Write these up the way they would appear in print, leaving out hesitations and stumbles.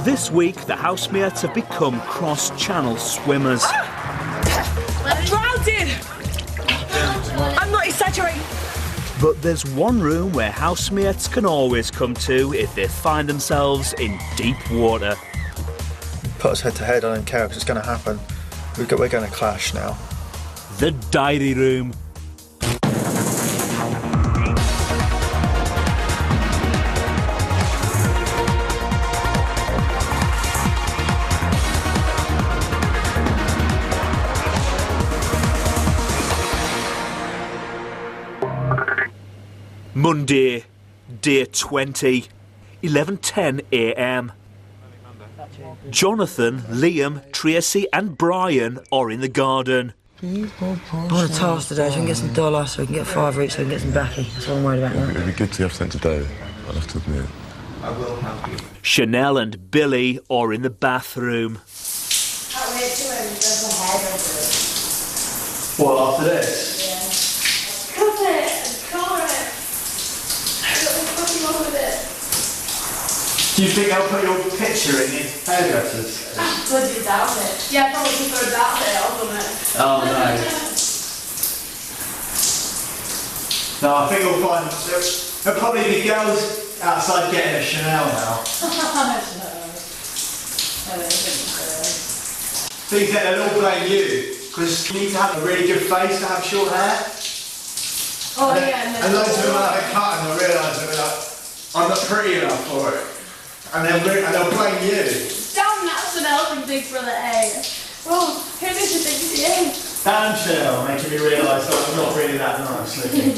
This week, the housemates have become cross-channel swimmers. Drowning! I'm not exaggerating. But there's one room where housemates can always come to if they find themselves in deep water. Put us head to head, I don't care, because it's going to happen. We're going to clash now. The diary room. Monday, day 20, 11:10 a.m. Jonathan, Liam, Tracy and Brian are in the garden. I want a task today so we can get some dollars, so we can get $5 each, so we can get some baccy. That's all I'm worried about now. It'd be good to have something today, I'll have to admit. I will help you. Chanel and Billy are in the bathroom. What, after this? Do you think I'll put your picture in your hairdressers? Bloody doubt it. Yeah, probably put a doubt it, wasn't it? Oh no. No, I think we'll find there'll probably be girls outside getting a Chanel now. Think that they'll all blame you, because you need to have a really good face to have short hair. Oh yeah, and loads of them have a cut and they'll realise that they're like, I'm not pretty enough for it. And they'll blame you. Damn that Chanel from Big Brother A. Well, who did you think she is? Damn Chanel, making me realise that I'm not really that nice looking.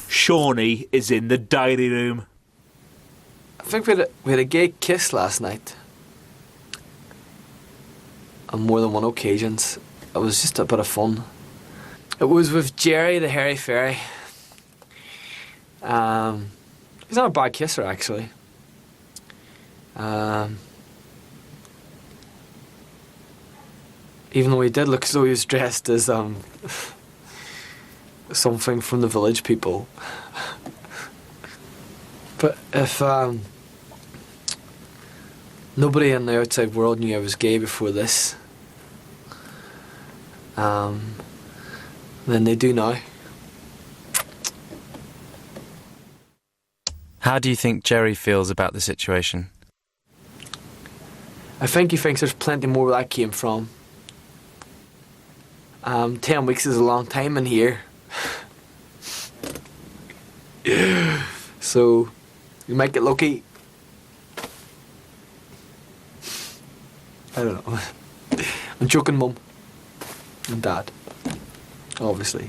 Shawnee is in the diary room. I think we had a gay kiss last night. On more than one occasions. It was just a bit of fun. It was with Jerry the Hairy Fairy. He's not a bad kisser, actually. Even though he did look as though he was dressed as something from the Village People. But if nobody in the outside world knew I was gay before this, then they do now. How do you think Jerry feels about the situation? I think he thinks there's plenty more where that came from. 10 weeks is a long time in here. So, you might get lucky. I don't know. I'm joking, Mum. And Dad. Obviously.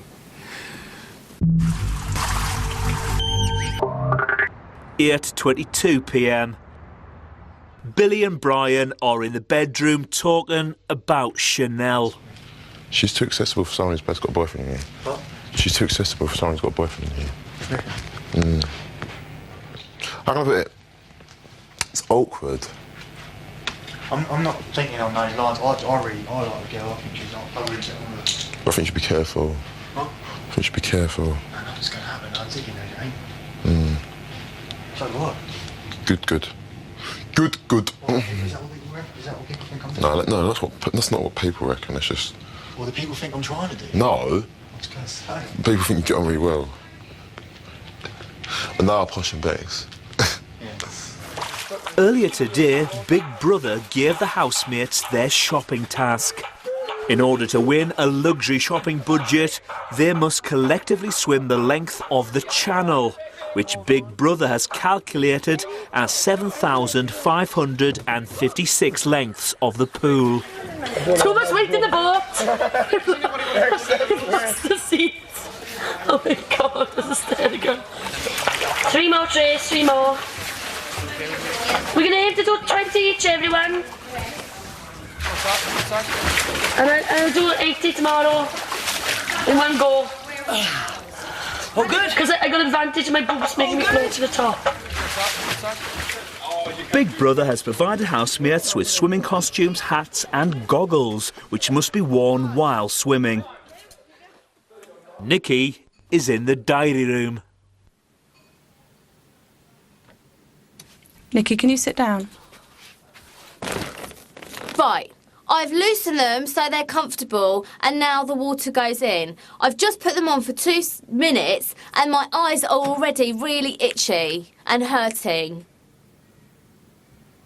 8:22 p.m. Billy and Brian are in the bedroom talking about Chanel. She's too accessible for someone who's got a boyfriend in here. What? She's too accessible for someone who's got a boyfriend in here. I love it. It's awkward. I'm not thinking on those lines. I like the girl. I think she's not. I really get on with it. I think you should be careful. What? I think you should be careful. No, nothing's going to happen. I think you know it ain't. So what? Good. What, is that what people think I'm doing? No, that's not what people reckon. It's just. Well, the people think I'm trying to do. No. I was going to say. People think you get on really well. And now I'm poshing base. Earlier today, Big Brother gave the housemates their shopping task. In order to win a luxury shopping budget, they must collectively swim the length of the channel, which Big Brother has calculated as 7,556 lengths of the pool. Too much weight in the boat! What's the seat? Oh my God, this is there to go. 3 more trays, 3 more. We're going to aim to do 20 each, everyone. And I'll do 80 tomorrow in one go. Oh, good. Because I got advantage of my boobs making me float to the top. Big Brother has provided housemates with swimming costumes, hats and goggles, which must be worn while swimming. Nikki is in the diary room. Nikki, can you sit down? Right. I've loosened them so they're comfortable, and now the water goes in. I've just put them on for 2 minutes, and my eyes are already really itchy and hurting.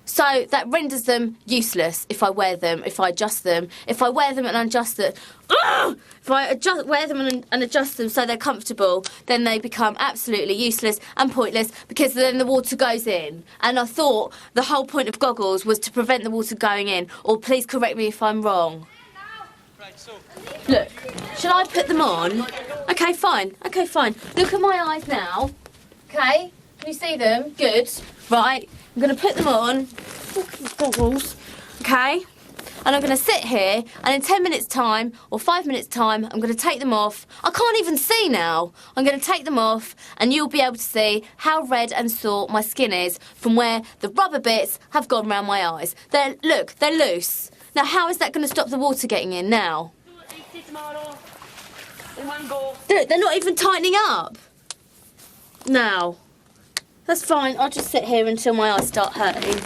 So that renders them useless if I wear them, if I adjust them. If I wear them and adjust them... If I wear them and adjust them so they're comfortable, then they become absolutely useless and pointless because then the water goes in. And I thought the whole point of goggles was to prevent the water going in. Or please correct me if I'm wrong. Look, shall I put them on? OK, fine. OK, fine. Look at my eyes now. OK? Can you see them? Good. Right. I'm going to put them on. Goggles. OK? And I'm going to sit here, and in 10 minutes' time, or 5 minutes' time, I'm going to take them off. I can't even see now. I'm going to take them off, and you'll be able to see how red and sore my skin is from where the rubber bits have gone round my eyes. Look, they're loose. Now, how is that going to stop the water getting in now? They're not even tightening up. Now. That's fine. I'll just sit here until my eyes start hurting.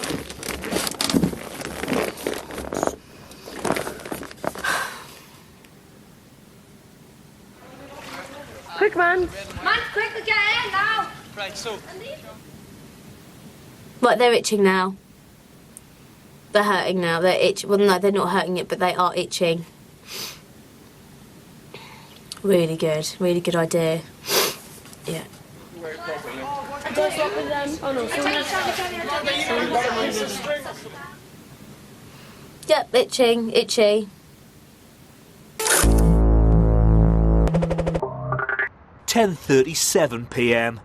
Quick, man. Man, quick, get in now. Right, so... Right, they're itching now. They're hurting now. They're itching. Well, no, they're not hurting it, but they are itching. Really good idea. Yeah. Yep, itchy. 10:37 p.m.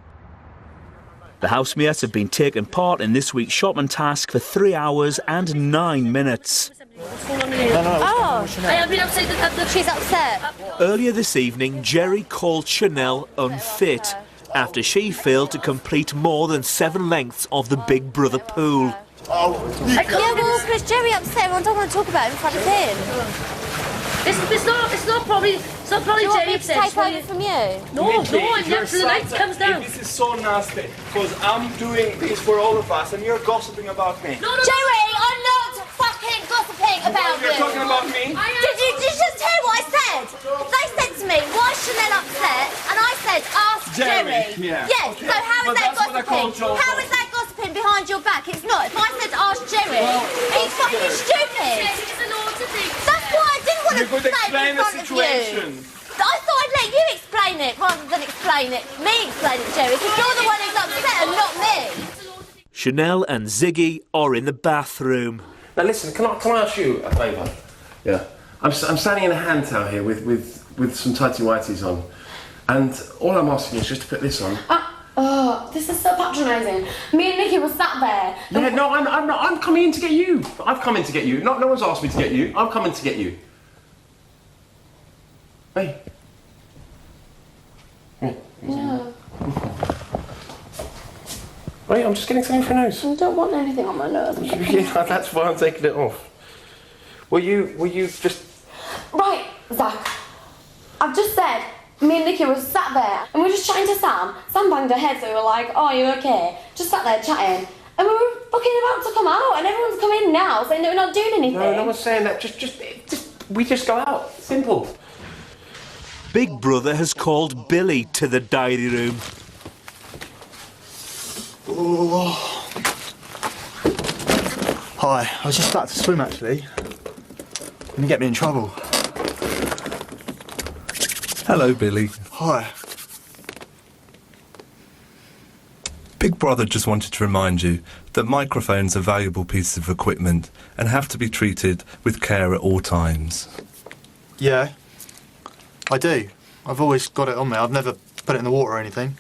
The housemates have been taking part in this week's shopping task for 3 hours and 9 minutes. Oh, I've been upset. She's upset. Earlier this evening, Jerry called Chanel unfit after she failed to complete more than 7 lengths of the Big Brother pool. Yeah, well, because Jerry upset, I don't want to talk about it in front of him. It's not probably Jerry upset. Take over from you? No, I'm never till the night comes down. This is so nasty, because I'm doing this for all of us, and you're gossiping about me. No. Jerry, I'm not fucking gossiping about you. You're talking about me? Did you just hear what I said? They said to me, why is Chanel upset? And I said, ask Jerry. Yeah. Yes, okay. So how is that gossiping? How is that gossiping behind your back? It's not. If I said ask Jerry, he's fucking stupid. That's why I didn't want to say it in front of you. I thought I'd let you explain it rather than explain it. Me explain it, Jerry, because you're the one who's upset and not me. Chanel and Ziggy are in the bathroom. Now listen, can I ask you a favour? Yeah. I'm standing in a hand towel here with some tighty whities on, and all I'm asking is just to put this on. This is so patronising. Me and Nikki were sat there. Yeah, no, I'm not. I'm coming in to get you. I've come in to get you. No one's asked me to get you. I'm coming to get you. Hey. No. Wait, I'm just getting something for your nose. I don't want anything on my nose. Yeah, that's why I'm taking it off. Will you just... Right, Zach. I've just said, me and Nikki were sat there, and we were just chatting to Sam. Sam banged her head, so we were like, oh, are you okay? Just sat there chatting. And we were fucking about to come out, and everyone's come in now, saying that we're not doing anything. No one's saying that. We just go out. Simple. Big Brother has called Billy to the diary room. Oh. Hi, I was just about to swim actually. Gonna get me in trouble. Hello, Billy. Hi. Big Brother just wanted to remind you that microphones are valuable pieces of equipment and have to be treated with care at all times. Yeah, I do. I've always got it on me. I've never put it in the water or anything.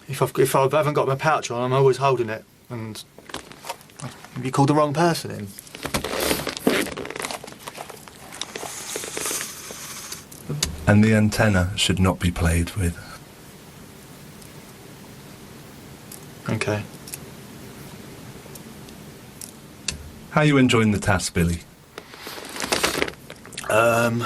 If I haven't got my pouch on, I'm always holding it, and you called the wrong person in. And the antenna should not be played with. Okay. How are you enjoying the task, Billy? Not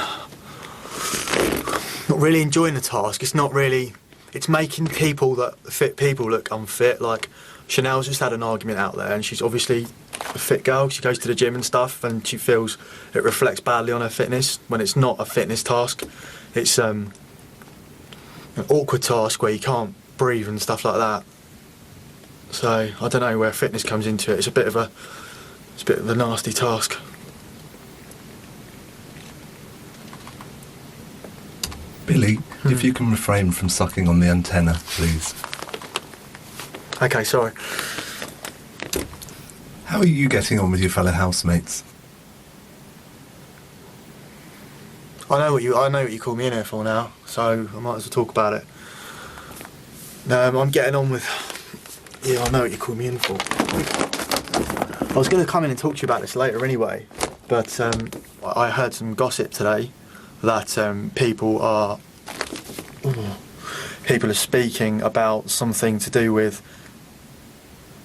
really enjoying the task. It's not really it's making fit people look unfit. Like, Chanel's just had an argument out there, and she's obviously a fit girl. She goes to the gym and stuff, and she feels it reflects badly on her fitness when it's not a fitness task. It's an awkward task where you can't breathe and stuff like that. So I don't know where fitness comes into it. It's a bit of a nasty task. Billy, if you can refrain from sucking on the antenna, please. Okay, sorry. How are you getting on with your fellow housemates? I know what you call me in here for now, so I might as well talk about it. I'm getting on with. Yeah, I know what you call me in for. I was going to come in and talk to you about this later anyway, but I heard some gossip today that people are speaking about something to do with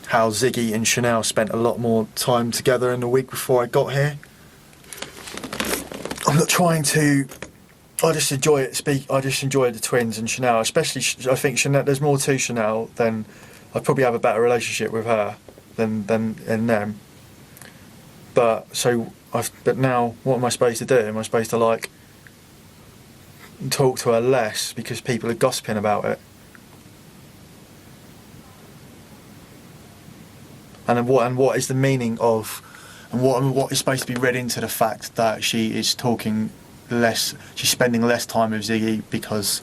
how Ziggy and Chanel spent a lot more time together in the week before I got here. I'm not trying to. I just enjoy it. I just enjoy the twins and Chanel, especially. I think Chanel. There's more to Chanel than I'd probably have a better relationship with her than in them. But now, what am I supposed to do? Am I supposed to like talk to her less because people are gossiping about it? And what is the meaning of, and what is supposed to be read into the fact that she is talking less, she's spending less time with Ziggy because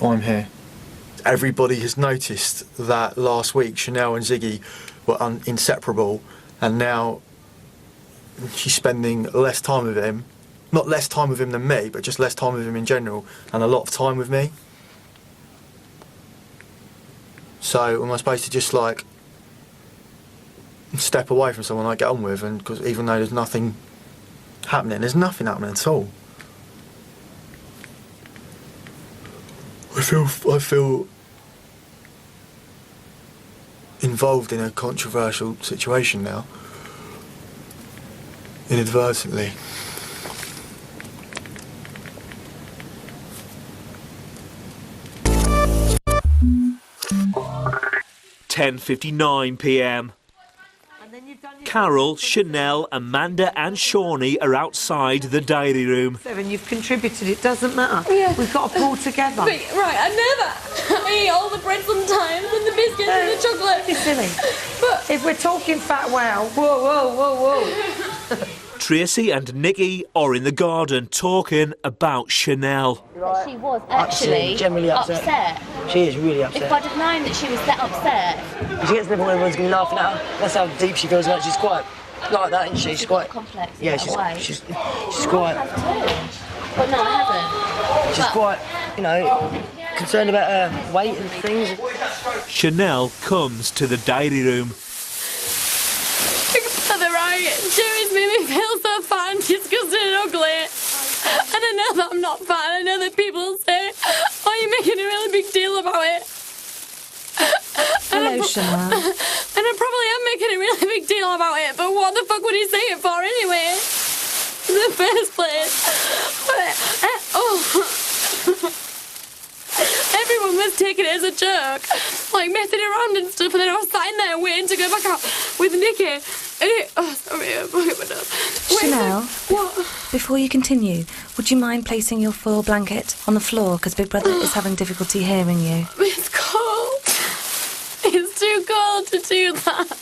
I'm here? Everybody has noticed that last week Chanel and Ziggy were inseparable, and now she's spending less time with him. Not less time with him than me, but just less time with him in general, and a lot of time with me. So am I supposed to just like step away from someone I get on with, and because even though there's nothing happening at all. I feel involved in a controversial situation now, inadvertently. (10:59 p.m). Carol, Chanel, Amanda and Shawnee are outside the diary room. Seven, you've contributed, it doesn't matter. Yeah. We've got to pull together. But, right, I eat all the bread sometimes and the biscuits and the chocolate. You're silly. But if we're talking fat wow, whoa. Tracy and Nikki are in the garden talking about Chanel. She was actually generally upset. She is really upset. If I'd have known that she was that upset. She gets to the point where everyone's going to be laughing at her. That's how deep she feels like. She's quite like that, isn't she? She's quite complex. Yeah, she's quite. But no, I haven't. She's quite, concerned about her weight and things. Chanel comes to the diary room. Jerry's made me feel so fat and disgusted and ugly. And I know that I'm not fat. I know that people say, "Oh, you're making a really big deal about it." Hello, Chanel. And I probably am making a really big deal about it, but what the fuck would he say it for anyway? In the first place. Everyone was taking it as a joke, like messing around and stuff, and then I was sitting there waiting to go back out with Nikki. Chanel, What? before you continue, would you mind placing your full blanket on the floor, because Big Brother is having difficulty hearing you? It's cold. It's too cold to do that.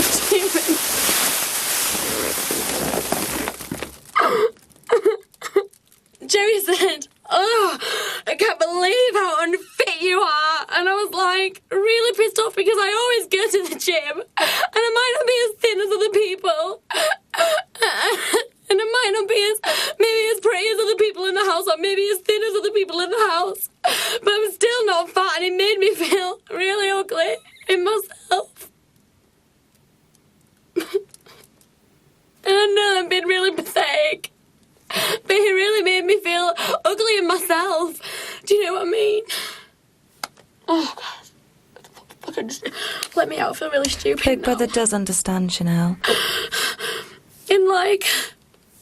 Stephen. Jerry said, "Oh, I can't believe how unfit you are." And I was like, really pissed off because I always go to the gym and I might not be as thin as other people. And I might not be maybe as pretty as other people in the house, or maybe as thin as other people in the house. But I'm still not fat, and it made me feel really ugly in myself. And I know I'm being really pathetic, but it really made me feel ugly in myself. Do you know what I mean? Oh, God. What the fuck let me out. I feel really stupid Big now. Brother does understand, Chanel.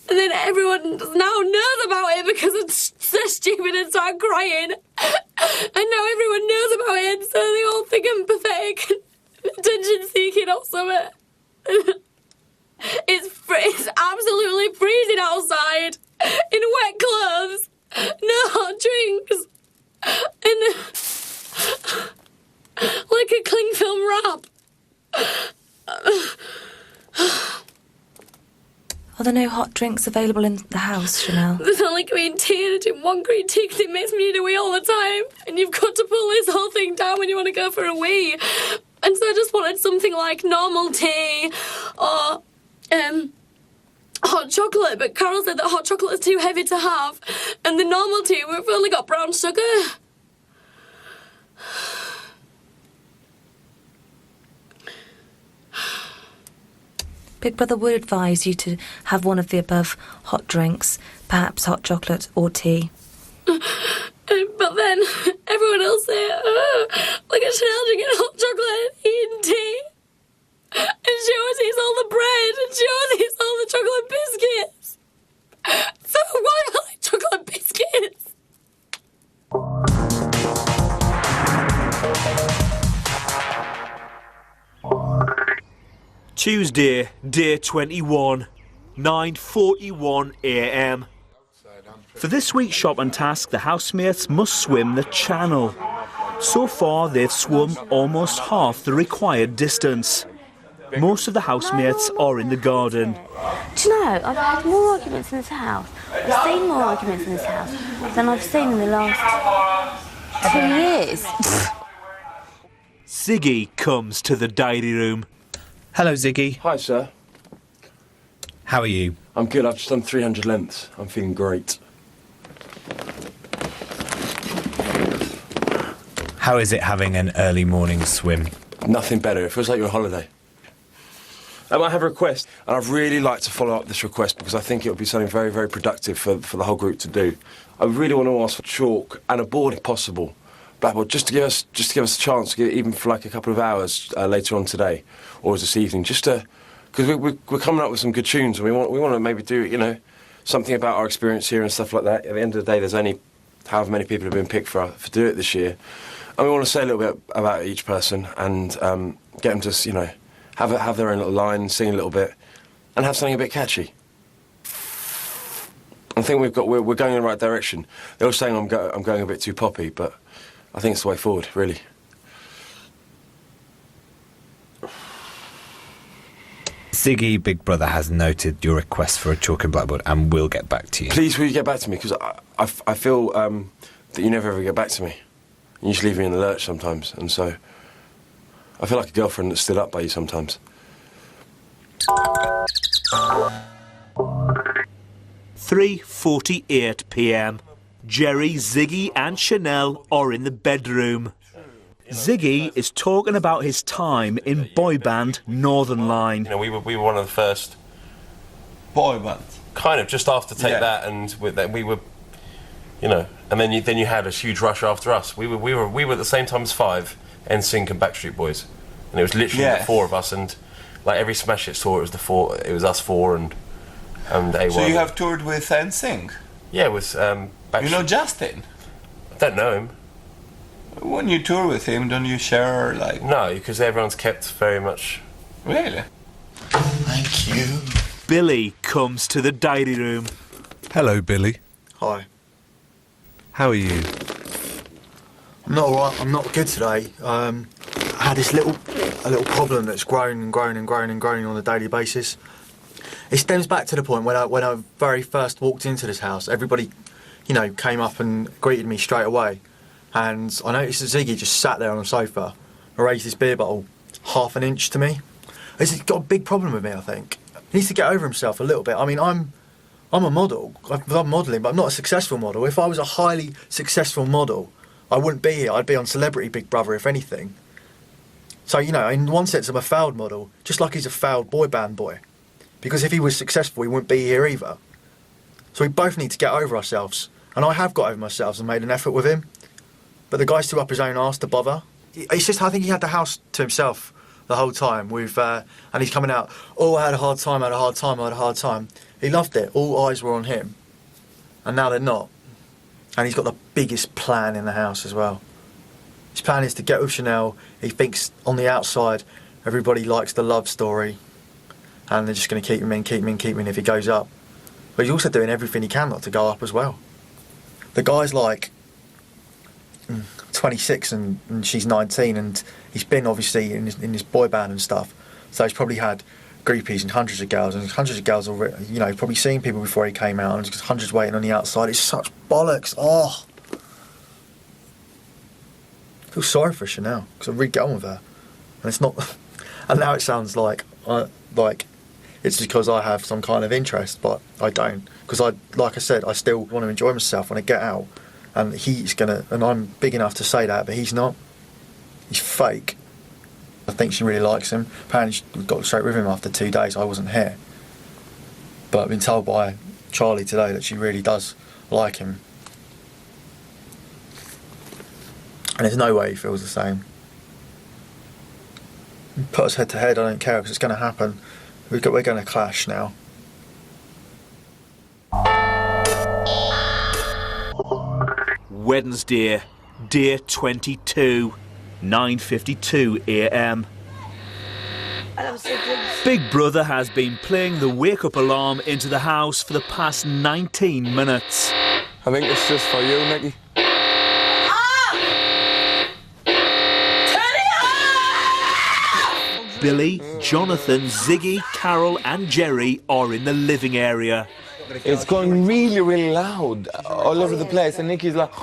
And then everyone now knows about it because it's so stupid and start crying. And now everyone knows about it, so they all think I'm pathetic and attention-seeking or something. It's absolutely freezing outside, in wet clothes, no hot drinks, and like a cling film wrap. Are there no hot drinks available in the house, Chanel? There's only green tea, and I drink one green tea because it makes me need a wee all the time. And you've got to pull this whole thing down when you want to go for a wee. And so I just wanted something like normal tea or hot chocolate. But Carol said that hot chocolate is too heavy to have. And the normal tea, we've only got brown sugar. Big Brother would advise you to have one of the above hot drinks, perhaps hot chocolate or tea. But then everyone else say, oh, look at Chanel drinking hot chocolate and eating tea. And she always eats all the bread and she always eats all the chocolate biscuits. So why do I like chocolate biscuits? Tuesday, day 21, 9:41 a.m. For this week's shopping task, the housemates must swim the channel. So far, they've swum almost half the required distance. Most of the housemates are in the garden. Do you know, I've had more arguments in this house. I've seen more arguments in this house than I've seen in the last 2 years. Ziggy comes to the diary room. Hello, Ziggy. Hi, sir. How are you? I'm good. I've just done 300 lengths. I'm feeling great. How is it having an early morning swim? Nothing better. It feels like you're on holiday. I have a request, and I'd really like to follow up this request because I think it would be something very, very productive for the whole group to do. I really want to ask for chalk and a board, if possible. Blackboard, just to give us a chance, even for like a couple of hours later on today, or this evening, just to, because we're coming up with some good tunes, and we want to maybe do something about our experience here and stuff like that. At the end of the day, there's only however many people have been picked for do it this year, and we want to say a little bit about each person and get them to have their own little line, sing a little bit, and have something a bit catchy. I think we're going in the right direction. They were saying I'm going a bit too poppy, but I think it's the way forward, really. Ziggy, Big Brother has noted your request for a chalk and blackboard and will get back to you. Please, will you get back to me? Because I feel that you never ever get back to me. You just leave me in the lurch sometimes, and so I feel like a girlfriend that stood up by you sometimes. 3:48 p.m. Jerry, Ziggy and Chanel are in the bedroom. Ziggy is talking about his time in boy band Northern Line. We were one of the first boy band. Kind of just after Take That, and we were, and then you had a huge rush after us. We were at the same time as Five, NSYNC and Backstreet Boys, and it was literally the four of us. And like every Smash Hit tour, it was us four and A1. So you have toured with NSYNC? Yeah, with Backstreet. You know Justin? I don't know him. When you tour with him, don't you share No, because everyone's kept very much. Really? Thank you. Billy comes to the diary room. Hello, Billy. Hi. How are you? I'm not alright. I'm not good today. I had this little problem that's grown and grown and grown and grown on a daily basis. It stems back to the point when I very first walked into this house. Everybody, came up and greeted me straight away. And I noticed that Ziggy just sat there on the sofa and raised his beer bottle half an inch to me. He's got a big problem with me, I think. He needs to get over himself a little bit. I mean, I'm a model. I'm modelling, but I'm not a successful model. If I was a highly successful model, I wouldn't be here. I'd be on Celebrity Big Brother, if anything. So, in one sense, I'm a failed model, just like he's a failed boy band boy. Because if he was successful, he wouldn't be here either. So we both need to get over ourselves. And I have got over myself and made an effort with him. But the guy's too up his own arse to bother. It's just, I think he had the house to himself the whole time with, and he's coming out, oh, I had a hard time, I had a hard time, I had a hard time. He loved it. All eyes were on him. And now they're not. And he's got the biggest plan in the house as well. His plan is to get with Chanel. He thinks on the outside everybody likes the love story and they're just going to keep him in, keep him in, keep him in if he goes up. But he's also doing everything he can not to go up as well. The guy's like 26 and she's 19, and he's been obviously in his boy band and stuff, so he's probably had groupies and hundreds of girls already, you know, probably seen people before he came out, and there's just hundreds waiting on the outside. It's such bollocks. I feel sorry for Chanel because I really get on with her, and it's not. And now it sounds like it's because I have some kind of interest, but I don't, because like I said, I still want to enjoy myself when I get out. And he's gonna, and I'm big enough to say that, but he's not. He's fake. I think she really likes him. Apparently she got straight with him after 2 days. I wasn't here. But I've been told by Charlie today that she really does like him. And there's no way he feels the same. Put us head to head, I don't care, because it's going to happen. We're going to clash now. Wednesday, day 22, 9:52 a.m. Big Brother has been playing the wake-up alarm into the house for the past 19 minutes. I think it's just for you, Nicky. Billy, Jonathan, Ziggy, Carol and Jerry are in the living area. It's going really, really loud all over the place, and Nicky's like...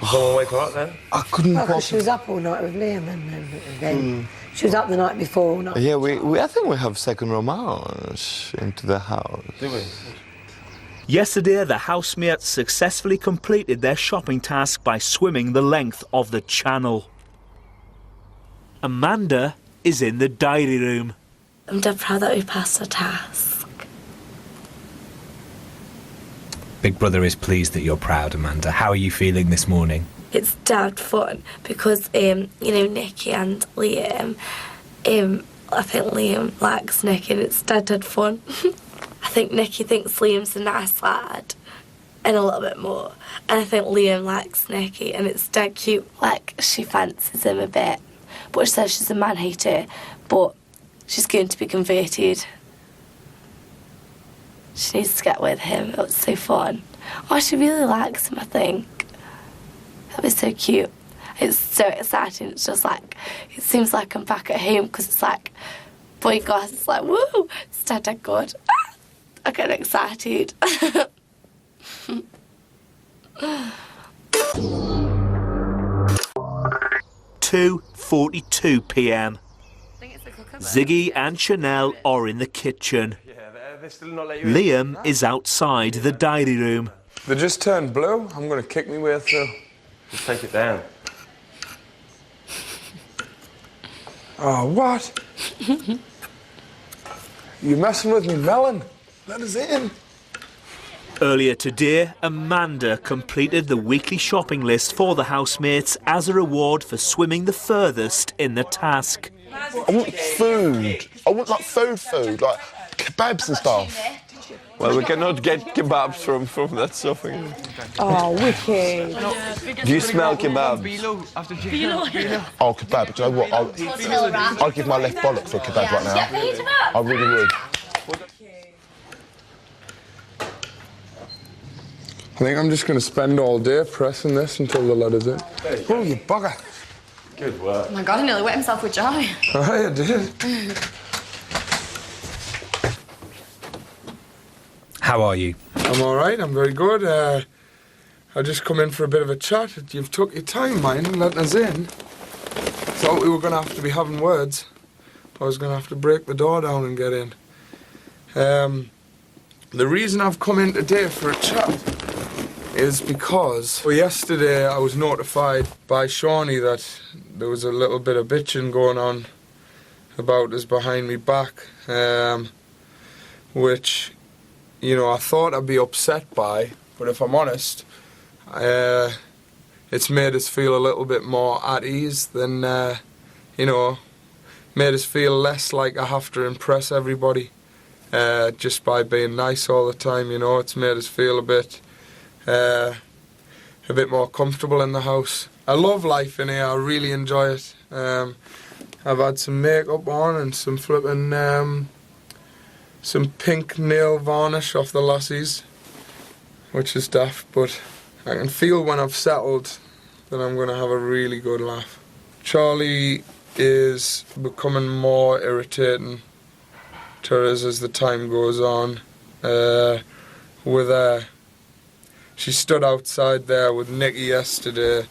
Someone wake her up then? I couldn't... Well, 'cause she was up all night with Liam, and then she was up the night before all night. Yeah, I think we have second romance into the house. Do we? Yesterday, the housemates successfully completed their shopping task by swimming the length of the channel. Amanda is in the diary room. I'm dead proud that we passed our task. Big Brother is pleased that you're proud, Amanda. How are you feeling this morning? It's dead fun because, you know, Nicky and Liam, I think Liam likes Nicky and it's dead fun. I think Nicky thinks Liam's a nice lad and a little bit more. And I think Liam likes Nicky and it's dead cute. Like, she fancies him a bit. But she says she's a man-hater, but she's going to be converted. She needs to get with him. It was so fun. Oh, she really likes him, I think. That was so cute. It's so exciting. It's just like, it seems like I'm back at home because it's like, boy, gosh, it's like, woo, it's dead good. I get excited. 2:42 p.m. Ziggy and Chanel are in the kitchen. Liam is outside the diary room. They just turned blue. I'm going to kick me way through. Just take it down. Oh, what? You messing with me, Melon? Let us in. Earlier today, Amanda completed the weekly shopping list for the housemates as a reward for swimming the furthest in the task. I want food. I want like food, like kebabs and stuff. Well, we cannot get kebabs from that stuff. Oh, wicked. Do you smell kebabs? Oh, kebab. Do you know what? I'd give my left bollock for a kebab right now. I really would. I think I'm just going to spend all day pressing this until the letter's in. Oh, you bugger. Good work. Oh my God, he nearly wet himself with joy. I did. How are you? I'm all right. I'm very good. I just come in for a bit of a chat. You've took your time, mind, and letting us in. Thought we were going to have to be having words. I was going to have to break the door down and get in. The reason I've come in today for a chat is because yesterday I was notified by Shawnee that there was a little bit of bitching going on about us behind me back, which, you know, I thought I'd be upset by, but if I'm honest, it's made us feel a little bit more at ease than, you know, made us feel less like I have to impress everybody just by being nice all the time, you know. It's made us feel a bit more comfortable in the house. I love life in here, I really enjoy it. I've had some makeup on and some flipping, some pink nail varnish off the lassies, which is daft, but I can feel when I've settled that I'm going to have a really good laugh. Charlie is becoming more irritating to us as the time goes on. She stood outside there with Nicky yesterday,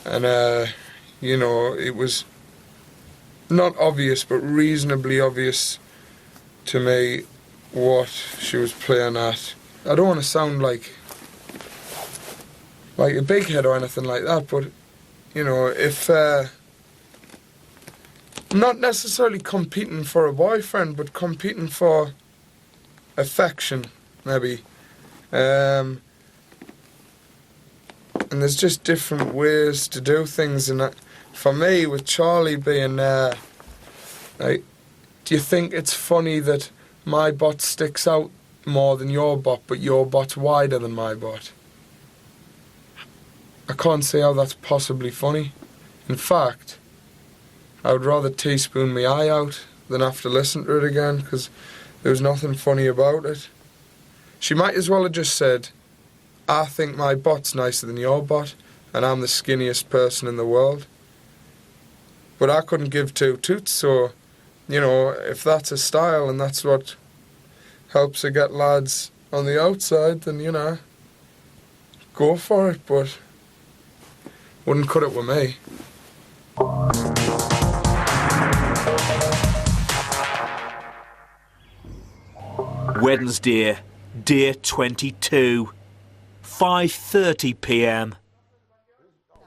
and you know, it was not obvious but reasonably obvious to me what she was playing at. I don't want to sound like a big head or anything like that, but you know, if not necessarily competing for a boyfriend, but competing for affection, maybe. And there's just different ways to do things, and for me, with Charlie being there, like, do you think it's funny that my butt sticks out more than your butt, but your butt's wider than my butt? I can't see how that's possibly funny. In fact, I would rather teaspoon my eye out than have to listen to it again, because there was nothing funny about it. She might as well have just said, I think my butt's nicer than your butt, and I'm the skinniest person in the world. But I couldn't give two toots, so, you know, if that's a style and that's what helps her get lads on the outside, then, you know, go for it, but wouldn't cut it with me. Wednesday, day 22, 5:30 p.m.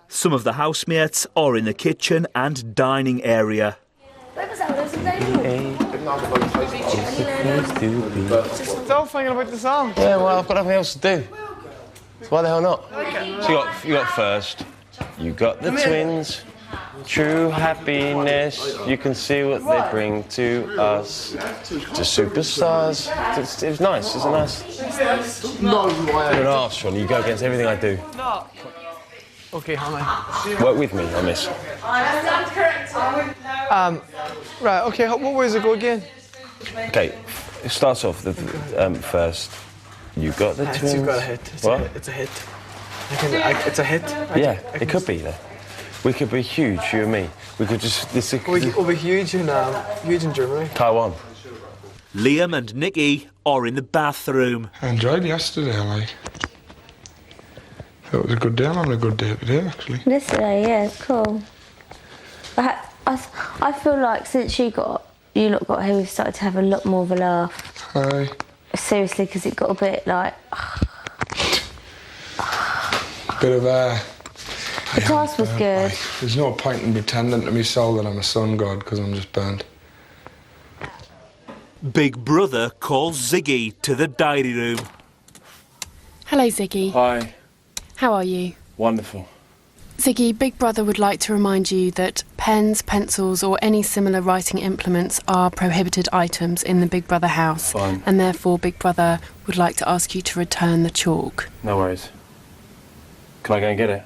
Some of the housemates are in the kitchen and dining area. Still thinking about the song. Yeah, well, I've got nothing else to do. So why the hell not? So you got first. You got the twins. True happiness. You can see what they bring to us. To superstars. It was nice. It's a nice. No, you're an arse, Sean. You go against everything I do. No. Okay, honey. Work with me on this. Right. Okay. What way does it go again? Okay. It starts off first. You got the twins. You've got a hit. It's a hit. It's a hit. Yeah, it could be though. We could be huge, you and me. We could just... We'll be huge in Germany. Taiwan. Liam and Nicky are in the bathroom. I enjoyed yesterday, like. It was a good day. I'm having a good day today, actually. Yesterday, yeah, it's cool. I feel like since you lot got here, we've started to have a lot more of a laugh. Aye. Seriously, because it got a bit like... Bit of The task was good. There's no point in pretending to myself that I'm a sun god, because I'm just burnt. Big Brother calls Ziggy to the diary room. Hello, Ziggy. Hi. How are you? Wonderful. Ziggy, Big Brother would like to remind you that pens, pencils or any similar writing implements are prohibited items in the Big Brother house. Fine. And therefore Big Brother would like to ask you to return the chalk. No worries. Can I go and get it?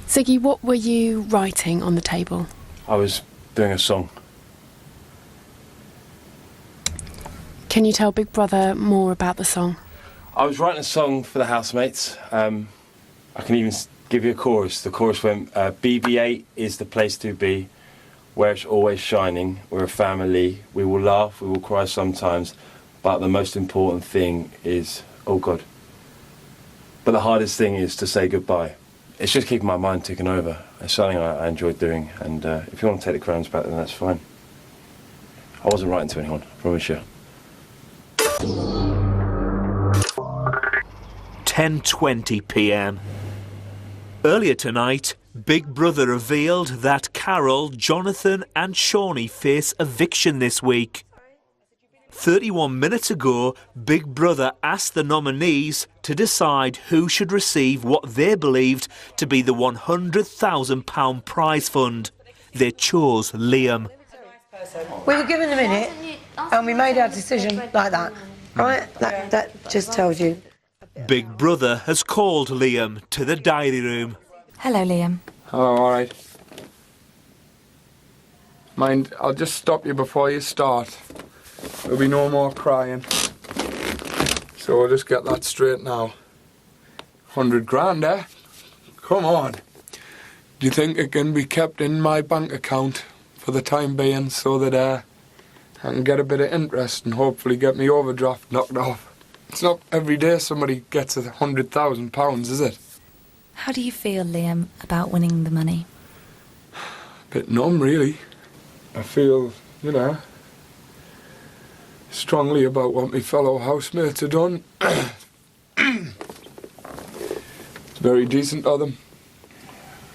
Ziggy, what were you writing on the table? I was doing a song. Can you tell Big Brother more about the song? I was writing a song for the housemates. I can even give you a chorus. The chorus went, BB8 is the place to be, where it's always shining. We're a family. We will laugh, we will cry sometimes, but the most important thing is, oh God. But the hardest thing is to say goodbye. It's just keeping my mind ticking over. It's something I enjoy doing, and if you want to take the crowns back, then that's fine. I wasn't writing to anyone, I promise you. 10:20 p.m. Earlier tonight, Big Brother revealed that Carol, Jonathan and Shawnee face eviction this week. 31 minutes ago, Big Brother asked the nominees to decide who should receive what they believed to be the £100,000 prize fund. They chose Liam. We were given a minute and we made our decision like that, right? That just tells you. Big Brother has called Liam to the diary room. Hello, Liam. Oh, all right. Mind, I'll just stop you before you start. There'll be no more crying. So we'll just get that straight now. 100 grand, eh? Come on. Do you think it can be kept in my bank account for the time being so that I can get a bit of interest and hopefully get me overdraft knocked off? It's not every day somebody gets £100,000, is it? How do you feel, Liam, about winning the money? A bit numb, really. I feel, you know, strongly about what my fellow housemates have done. It's very decent of them.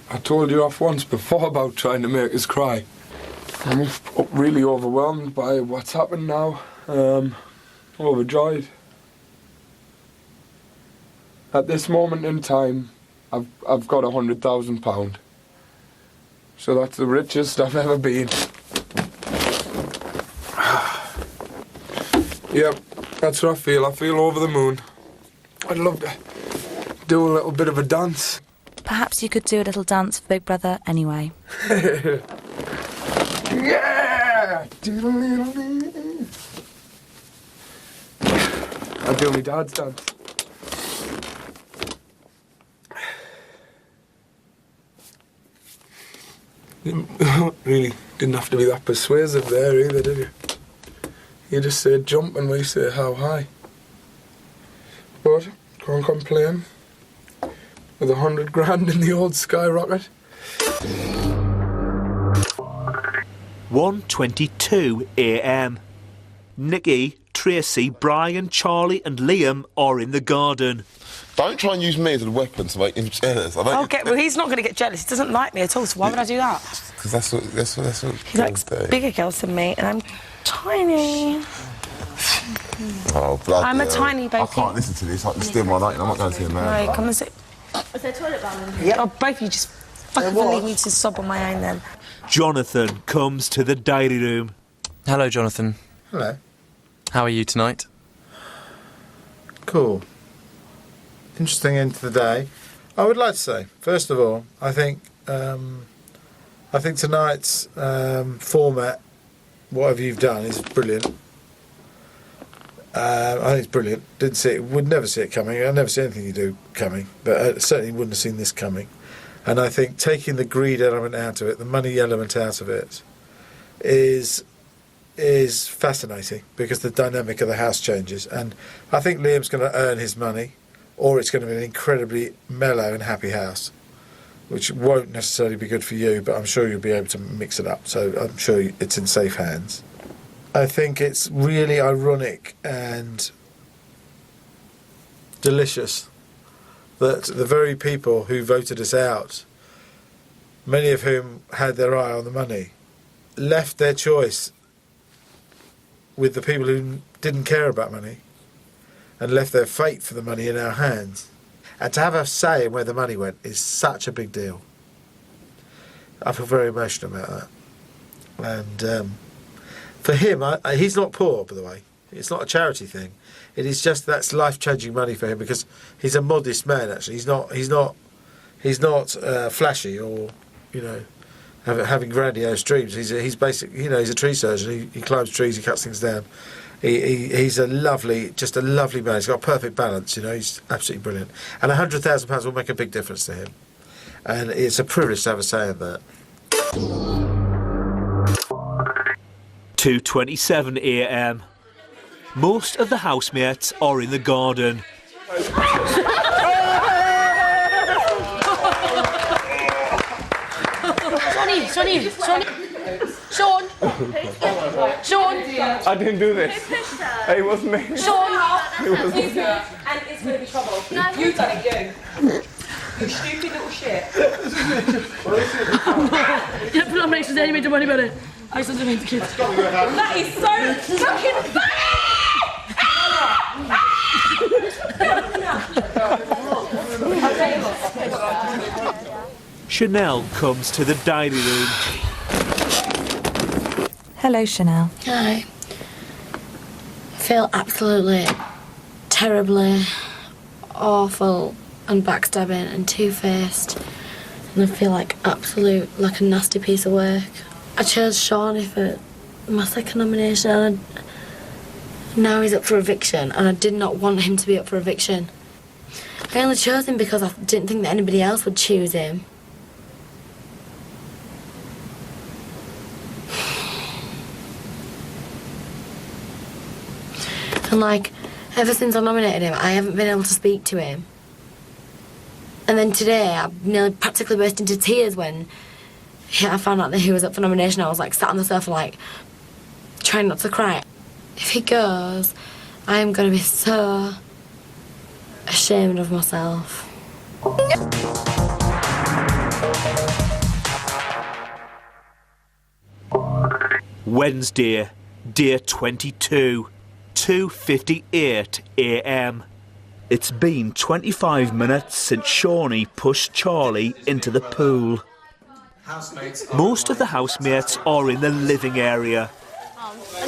I told you off once before about trying to make us cry. I'm really overwhelmed by what's happened now. Overjoyed. At this moment in time, I've got £100,000. So that's the richest I've ever been. Yep, that's what I feel. I feel over the moon. I'd love to do a little bit of a dance. Perhaps you could do a little dance for Big Brother anyway. Yeah! I'll do my dad's dance. Really didn't have to be that persuasive there either, did you? You just say jump and we say how high. But can't complain. With 100 grand in the old skyrocket. 1:22 a.m. Nikki, Tracy, Brian, Charlie and Liam are in the garden. Don't try and use me as a weapon to make him jealous. Well, he's not going to get jealous. He doesn't like me at all, so why would I do that? Because that's what He likes bigger girls than me, and I'm tiny. Oh, bloody I'm a hell. tiny baby. I can't listen to this. I can steal my night and I'm not going to see a man. Right, come and sit. Is there a toilet bowl in here? Yeah. Oh, both of you just fucking leave me to sob on my own then. Jonathan comes to the diary room. Hello, Jonathan. Hello. How are you tonight? Cool. Interesting end to the day. I would like to say, first of all, I think tonight's format, whatever you've done, is brilliant. I think it's brilliant. Would never see it coming. I never see anything you do coming, but I certainly wouldn't have seen this coming. And I think taking the greed element out of it, the money element out of it, is fascinating because the dynamic of the house changes. And I think Liam's going to earn his money, or it's going to be an incredibly mellow and happy house, which won't necessarily be good for you, but I'm sure you'll be able to mix it up. So I'm sure it's in safe hands. I think it's really ironic and delicious that the very people who voted us out, many of whom had their eye on the money, left their choice with the people who didn't care about money and left their fate for the money in our hands. And to have a say in where the money went is such a big deal. I feel very emotional about that. And for him, he's not poor, by the way. It's not a charity thing. It is just that's life-changing money for him because he's a modest man. Actually, he's not flashy or, you know, having grandiose dreams. He's basically, you know, he's a tree surgeon. He climbs trees, he cuts things down. He's a lovely man. He's got a perfect balance. You know, he's absolutely brilliant. And £100,000 will make a big difference to him. And it's a privilege to have a say in that. 2:27 a.m. Most of the housemates are in the garden. Sean! I didn't do this. It wasn't me. Sean! It wasn't me. And it's going to be trouble. No. You done it, you. You stupid little shit. Yeah, put on makes us anyway, don't worry about it. I said to the kids. That is so fucking Chanel comes to the diary room. Hello, Chanel. Hi. I feel absolutely terribly awful and backstabbing and two-faced, and I feel like like a nasty piece of work. I chose Shawnee for my second nomination, and now he's up for eviction, and I did not want him to be up for eviction. I only chose him because I didn't think that anybody else would choose him. And like, ever since I nominated him, I haven't been able to speak to him. And then today, I nearly practically burst into tears when I found out that he was up for nomination. I was like sat on the sofa, like, trying not to cry. If he goes, I am going to be so ashamed of myself. Wednesday, day 22, 2:58 a.m. It's been 25 minutes since Shawnee pushed Charlie into the pool. Most of the housemates are in the living area.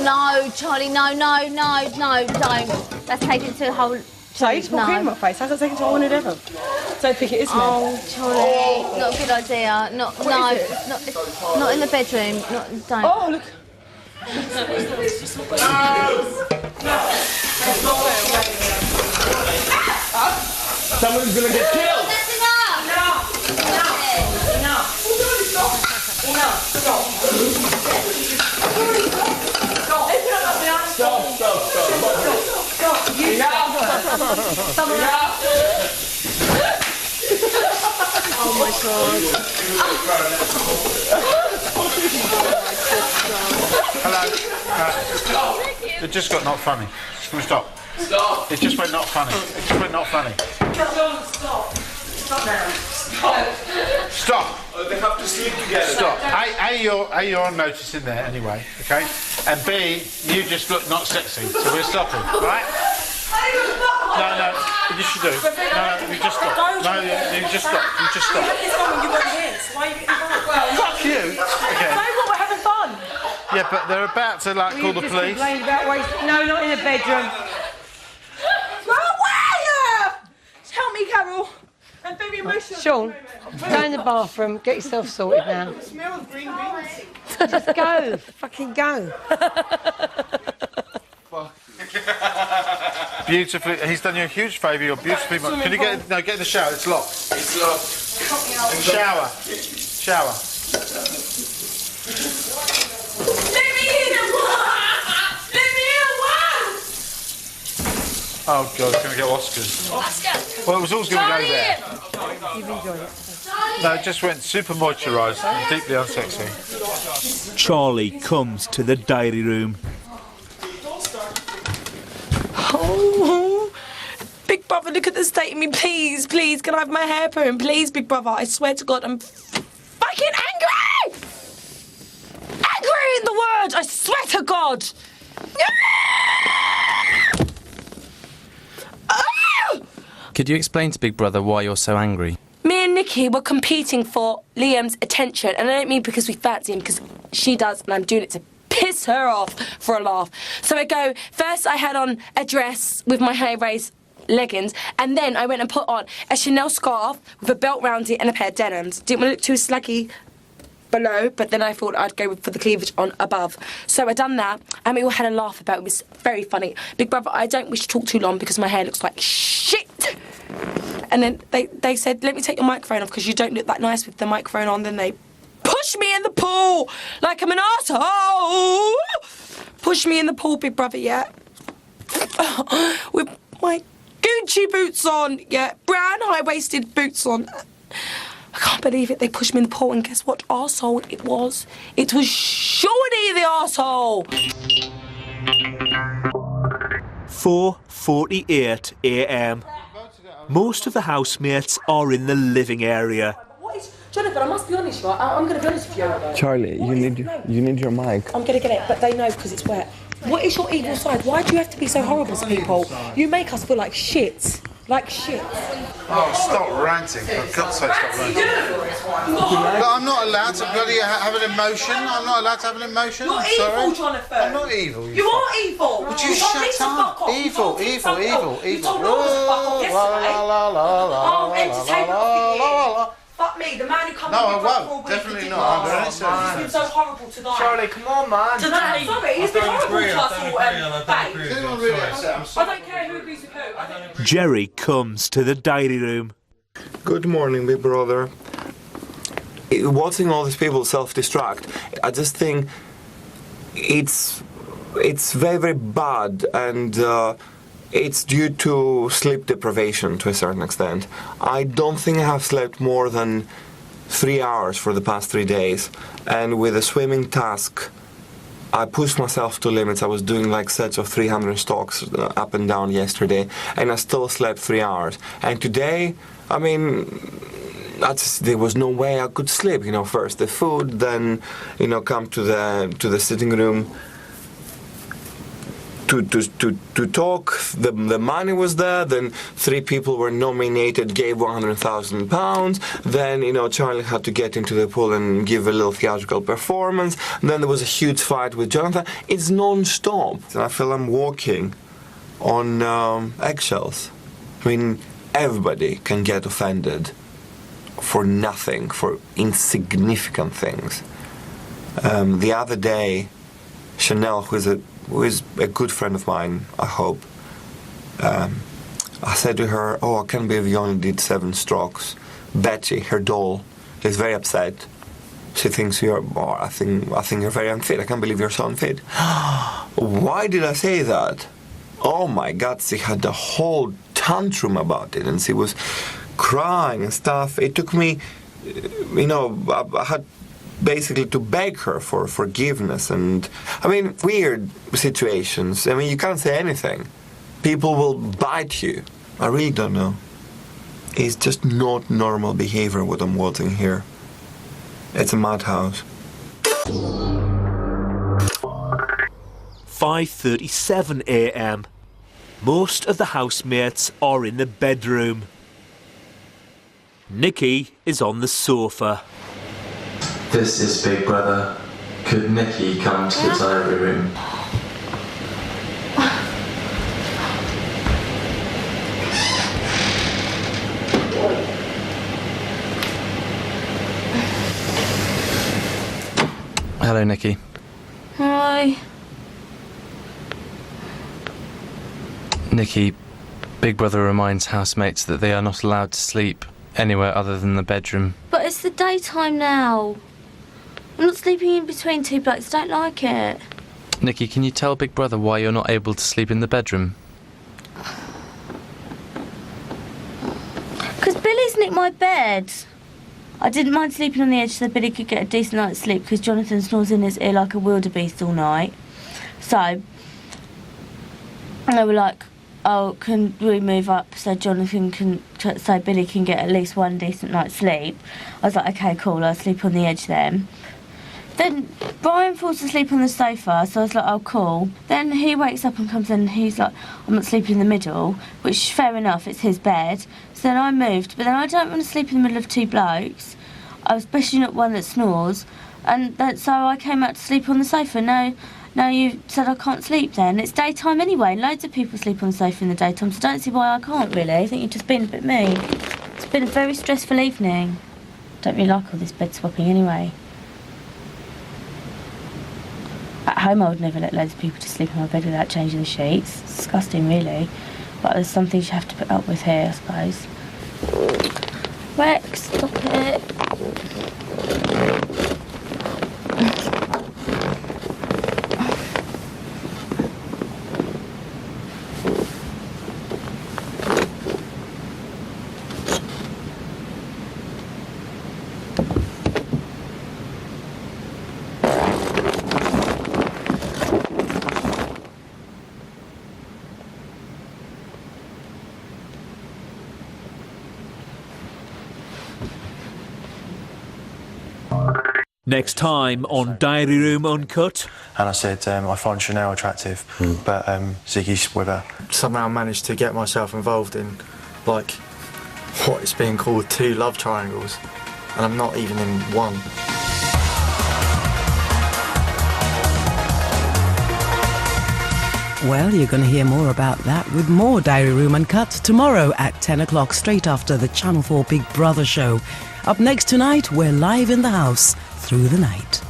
No, Charlie, no, don't. Let's take it to the whole... Sage, put cream on my face. How's that taken to a whole new level? Don't think it is, man. Oh, Charlie, not a good idea. Not in the bedroom. Don't. Oh, look. Someone's gonna get killed! That's enough! Oh my God. Hello. It just got not funny. Can we stop? Stop. It just went not funny. It just went not funny. Stop. Stop now. Stop. They have to sleep together. Stop. A, you're on notice in there anyway, okay? And B, you just look not sexy, so we're stopping, right? No, you should do. No, you just stop. No, you just stop. You just stop. Fuck you. Okay. We're having fun. Yeah, but they're about to like call the police. About no, not in the bedroom. Help me, Carol. I'm very emotional. Sean, go in the bathroom, get yourself sorted now. It smells green beans. Just go, fucking go. Beautifully, he's done you a huge favour. You're beautifully. Can you get in the shower? It's locked. It's locked. Shower. Let me in at once. Let me in at once. Oh God, it's going to get Oscars. Well, it was always going to go there. You've enjoyed it. No, it just went super moisturised and deeply unsexy. Charlie comes to the diary room. Oh, Big Brother, look at the state of me, please, can I have my hair perm, please, Big Brother, I swear to God, I'm fucking angry! Angry in the word, I swear to God! Could you explain to Big Brother why you're so angry? Me and Nikki were competing for Liam's attention, and I don't mean because we fancy him, because she does, and I'm doing it to piss her off for a laugh. So first I had on a dress with my high-rise leggings, and then I went and put on a Chanel scarf with a belt round it and a pair of denims. Didn't want to look too slaggy below, but then I thought I'd go for the cleavage on above. So I done that, and we all had a laugh about it. It was very funny. Big Brother, I don't wish to talk too long because my hair looks like shit. And then they said, let me take your microphone off because you don't look that nice with the microphone on. Then they push me in the pool like I'm an arsehole. Push me in the pool, Big Brother, yeah. With my Gucci boots on, yeah. Brown high-waisted boots on. I can't believe it. They pushed me in the pool, and guess what arsehole it was? It was Shawnee the arsehole. 4:48 a.m. Most of the housemates are in the living area. Jonathan, I must be honest, right? I'm going to be honest with you. Charlie, you need your mic. I'm going to get it, but they know because it's wet. What is your evil side? Why do you have to be so horrible to people? You make us feel like shit. Like shit. Oh, stop ranting. For God's sake, stop ranting. But I'm not allowed to bloody have an emotion. I'm not allowed to have an emotion. You're Sorry. evil, Jonathan. I'm not evil. You are evil. Would you You told me shut to up? fuck off. You Evil, told me to evil, fuck evil, off. You evil. told me all to fuck off yesterday. Oh, entertainment of Fuck me, the man who comes No, in I for a won't. week Definitely and not. did I'm this. very He's been so horrible tonight. Charlie, come on, man. Tonight, sorry, he's been horrible to us all, babe. I don't care who agrees with who. I don't Jerry comes to the diary room. Good morning, big brother. Watching all these people self-destruct, I just think it's very, very bad, and it's due to sleep deprivation to a certain extent. I don't think I have slept more than 3 hours for the past 3 days, and with a swimming task, I pushed myself to limits. I was doing like sets of 300 stalks up and down yesterday, and I still slept 3 hours. And today, I mean, there was no way I could sleep. First the food, then come to the sitting room to talk. The money was there. Then 3 people were nominated, gave £100,000. Then Charlie had to get into the pool and give a little theatrical performance. And then there was a huge fight with Jonathan. It's non-stop. And I feel I'm walking on eggshells. I mean, everybody can get offended for nothing, for insignificant things. The other day, Chanel, who is a good friend of mine, I hope, I said to her, "Oh, I can't believe you only did 7 strokes." Betty, her doll, is very upset. She thinks I think you're very unfit. I can't believe you're so unfit. Why did I say that? Oh my God, she had a whole tantrum about it, and she was crying and stuff. It took me, I had basically to beg her for forgiveness, and I mean, weird situations. I mean, you can't say anything. People will bite you. I really don't know. It's just not normal behavior what I'm watching here. It's a madhouse. 5:37 a.m. Most of the housemates are in the bedroom. Nikki is on the sofa. This is Big Brother. Could Nikki come to the diary room? Hello, Nikki. Hi. Nikki, Big Brother reminds housemates that they are not allowed to sleep anywhere other than the bedroom. But it's the daytime now. I'm not sleeping in between 2 blokes. I don't like it. Nikki, can you tell Big Brother why you're not able to sleep in the bedroom? Because Billy's nicked my bed. I didn't mind sleeping on the edge so Billy could get a decent night's sleep because Jonathan snores in his ear like a wildebeest all night. So, they were like, "Oh, can we move up so Jonathan so Billy can get at least one decent night's sleep?" I was like, "Okay, cool, I'll sleep on the edge then." Then Brian falls asleep on the sofa, so I was like, "Oh, cool." Then he wakes up and comes in and he's like, "I'm not sleeping in the middle," which, fair enough, it's his bed. So then I moved, but then I don't want to sleep in the middle of 2 blokes, especially not one that snores. And so I came out to sleep on the sofa. Now you said I can't sleep then. It's daytime anyway. Loads of people sleep on the sofa in the daytime, so I don't see why I can't really. I think you've just been a bit mean. It's been a very stressful evening. Don't really like all this bed swapping anyway. At home I would never let loads of people just sleep in my bed without changing the sheets. It's disgusting really. But there's some things you have to put up with here, I suppose. Rex, stop it. Next time on Diary Room Uncut. And I said, I find Chanel attractive, but Ziggy's with her. Somehow managed to get myself involved in like what is being called 2 love triangles, and I'm not even in one. Well, you're going to hear more about that with more Diary Room Uncut tomorrow at 10 o'clock, straight after the Channel 4 Big Brother show. Up next tonight, we're live in the house through the night.